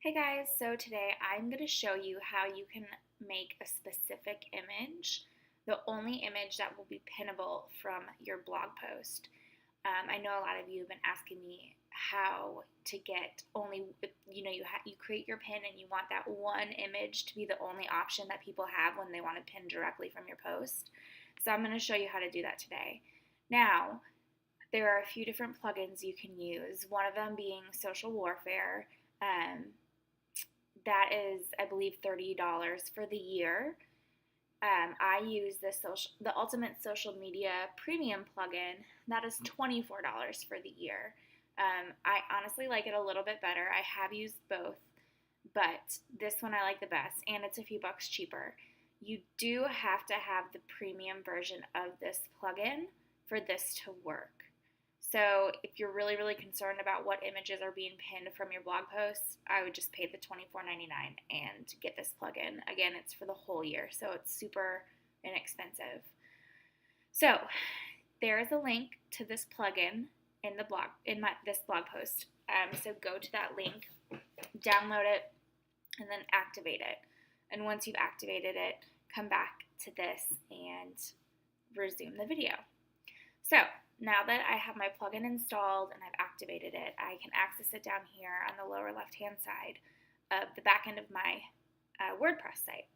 Hey guys, so today I'm going to show you how you can make a specific image, the only image that will be pinnable from your blog post. I know a lot of you have been asking me how to get only, you create your pin and you want that one image to be the only option that people have when they want to pin directly from your post. So I'm going to show you how to do that today. Now, there are a few different plugins you can use, one of them being Social Warfare. That is, I believe, $30 for the year. I use the Ultimate Social Media Premium plugin. That is $24 for the year. I honestly like it a little bit better. I have used both, but this one I like the best, and it's a few bucks cheaper. You do have to have the premium version of this plugin for this to work. So if you're really, really concerned about what images are being pinned from your blog posts, I would just pay the $24.99 and get this plugin. Again, it's for the whole year, so it's super inexpensive. So there is a link to this plugin in the blog this blog post. So go to that link, download it, and then activate it. And once you've activated it, come back to this and resume the video. So now that I have my plugin installed and I've activated it, I can access it down here on the lower left-hand side of the back end of my WordPress site.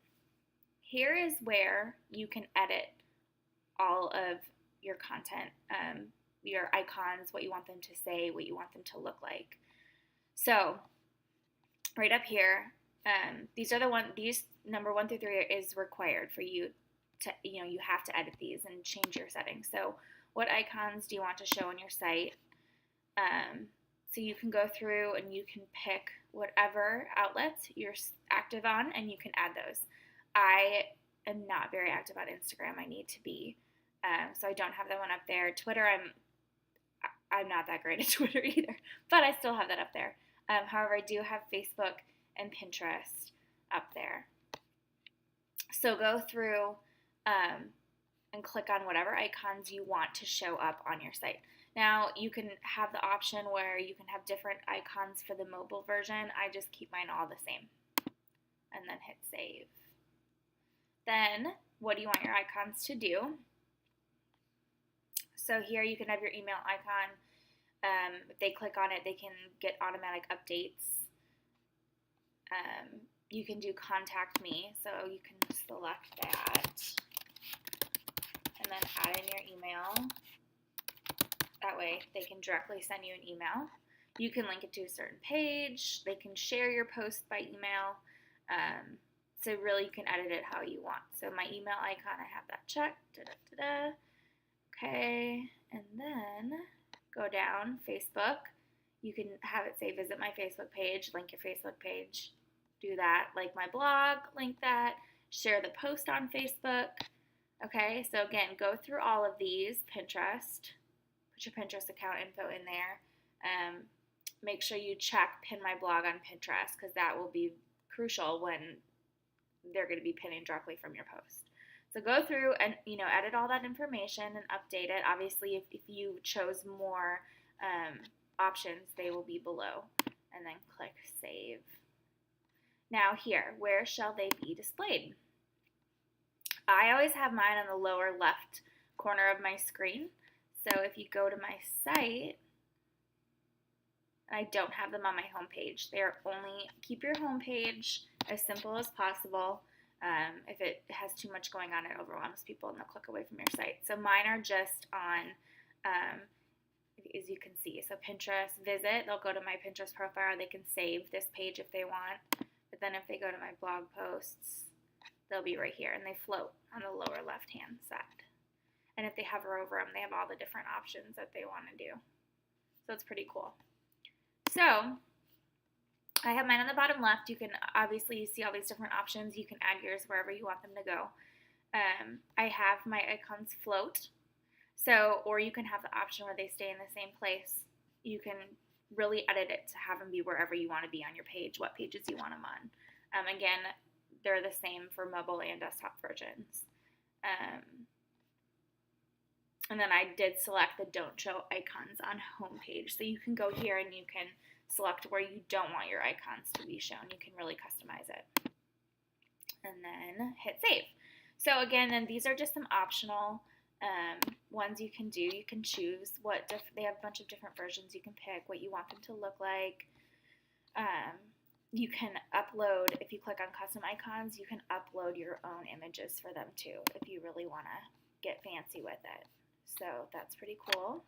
Here is where you can edit all of your content, your icons, what you want them to say, what you want them to look like. So right up here, these number 1 through 3 is required for you to, you have to edit these and change your settings. So what icons do you want to show on your site? So you can go through and you can pick whatever outlets you're active on and you can add those. I am not very active on Instagram. I need to be. So I don't have that one up there. Twitter, I'm not that great at Twitter either, but I still have that up there. However, I do have Facebook and Pinterest up there. So go through and click on whatever icons you want to show up on your site. Now, you can have the option where you can have different icons for the mobile version. I just keep mine all the same. And then hit save. Then, what do you want your icons to do? So here you can have your email icon. If they click on it, they can get automatic updates. You can do contact me, so you can select that and then add in your email. That way they can directly send you an email. You can link it to a certain page. They can share your post by email. So really you can edit it how you want. So my email icon, I have that checked. Okay, and then go down, Facebook. You can have it say visit my Facebook page, link your Facebook page. Do that, like my blog, link that, share the post on Facebook. Okay, so again, go through all of these. Pinterest, put your Pinterest account info in there. Make sure you check pin my blog on Pinterest because that will be crucial when they're going to be pinning directly from your post. So go through and edit all that information and update it. Obviously, if you chose more options, they will be below. And then click save. Now here, where shall they be displayed? I always have mine on the lower left corner of my screen. So if you go to my site, I don't have them on my homepage. Keep your homepage as simple as possible. If it has too much going on, it overwhelms people and they'll click away from your site. So mine are just on, as you can see, so Pinterest, visit, they'll go to my Pinterest profile, they can save this page if they want. But then if they go to my blog posts, they'll be right here, and they float on the lower left-hand side. And if they hover over them, they have all the different options that they want to do. So it's pretty cool. So I have mine on the bottom left. You can obviously see all these different options. You can add yours wherever you want them to go. I have my icons float. Or you can have the option where they stay in the same place. You can really edit it to have them be wherever you want to be on your page, what pages you want them on. Again, they're the same for mobile and desktop versions. And then I did select the don't show icons on homepage. So you can go here and you can select where you don't want your icons to be shown. You can really customize it. And then hit save. So again, then these are just some optional ones you can do. You can choose what they have a bunch of different versions. You can pick what you want them to look like. You can upload, if you click on custom icons, you can upload your own images for them too if you really want to get fancy with it. So that's pretty cool.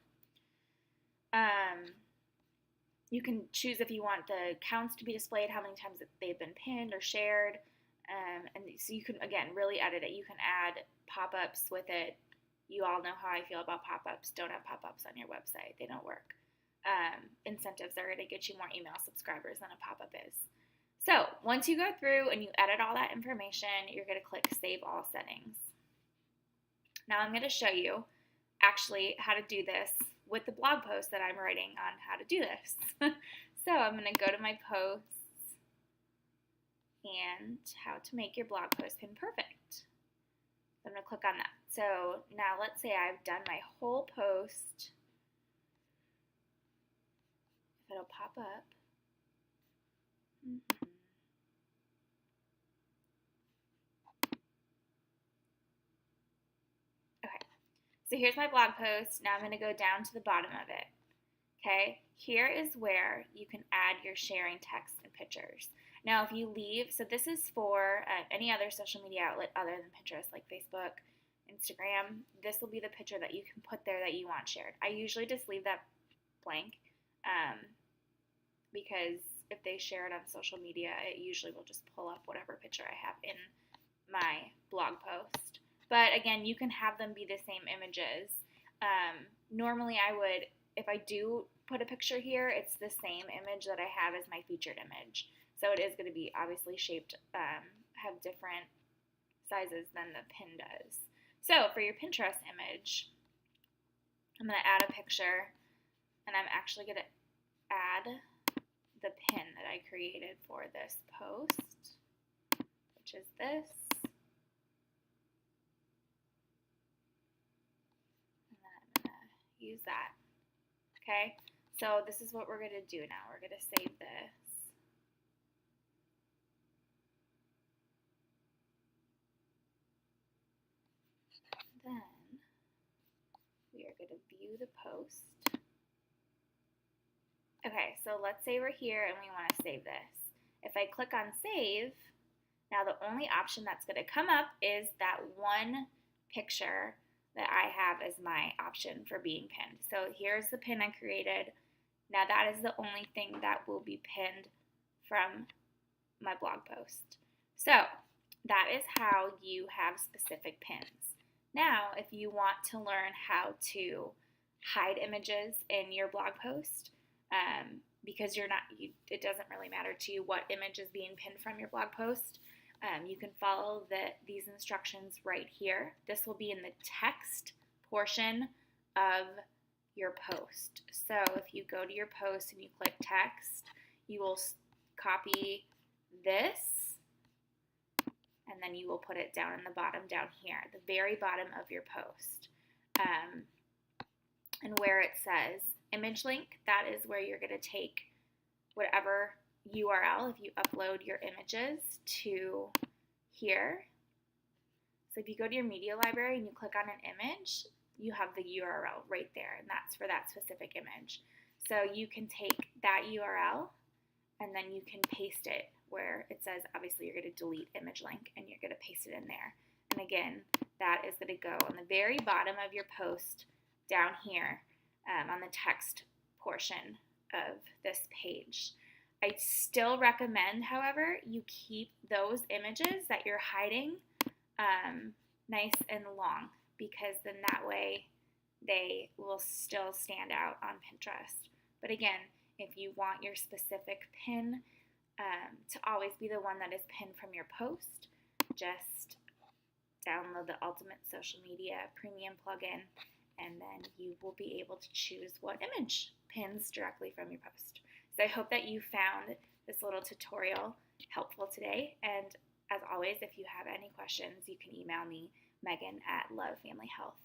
You can choose if you want the counts to be displayed, how many times they've been pinned or shared. And so you can, again, really edit it. You can add pop-ups with it. You all know how I feel about pop-ups. Don't have pop-ups on your website. They don't work. Incentives are going to get you more email subscribers than a pop-up is. So once you go through and you edit all that information, you're going to click Save All Settings. Now I'm going to show you actually how to do this with the blog post that I'm writing on how to do this. So I'm going to go to my posts and how to make your blog post pin perfect. I'm going to click on that. So now let's say I've done my whole post. If it'll pop up. Okay, so here's my blog post. Now I'm going to go down to the bottom of it. Okay, here is where you can add your sharing text and pictures. Now if you leave, so this is for any other social media outlet other than Pinterest, like Facebook, Instagram, this will be the picture that you can put there that you want shared. I usually just leave that blank because if they share it on social media, it usually will just pull up whatever picture I have in my blog post. But again, you can have them be the same images. Normally I would, if I do put a picture here, it's the same image that I have as my featured image. So it is going to be obviously shaped, have different sizes than the pin does. So for your Pinterest image, I'm going to add a picture, and I'm actually going to add the pin that I created for this post, which is this. And then I'm going to use that. Okay, so this is what we're going to do now. We're going to save this. Then we are going to view the post. Okay, so let's say we're here and we want to save this. If I click on save, now the only option that's going to come up is that one picture that I have as my option for being pinned. So here's the pin I created. Now that is the only thing that will be pinned from my blog post. So that is how you have specific pins. Now, if you want to learn how to hide images in your blog post, because it doesn't really matter to you what image is being pinned from your blog post, you can follow these instructions right here. This will be in the text portion of your post. So if you go to your post and you click text, you will copy this, and then you will put it down in the bottom down here, at the very bottom of your post. And where it says image link, that is where you're going to take whatever URL, if you upload your images to here. So if you go to your media library and you click on an image, you have the URL right there, and that's for that specific image. So you can take that URL and then you can paste it where it says, obviously you're going to delete image link, and you're going to paste it in there. And again, that is going to go on the very bottom of your post down here on the text portion of this page. I still recommend, however, you keep those images that you're hiding nice and long, because then that way they will still stand out on Pinterest. But again, if you want your specific pin to always be the one that is pinned from your post, just download the Ultimate Social Media Premium plugin, and then you will be able to choose what image pins directly from your post. So I hope that you found this little tutorial helpful today, and as always, if you have any questions, you can email me, Megan at Love Family Health.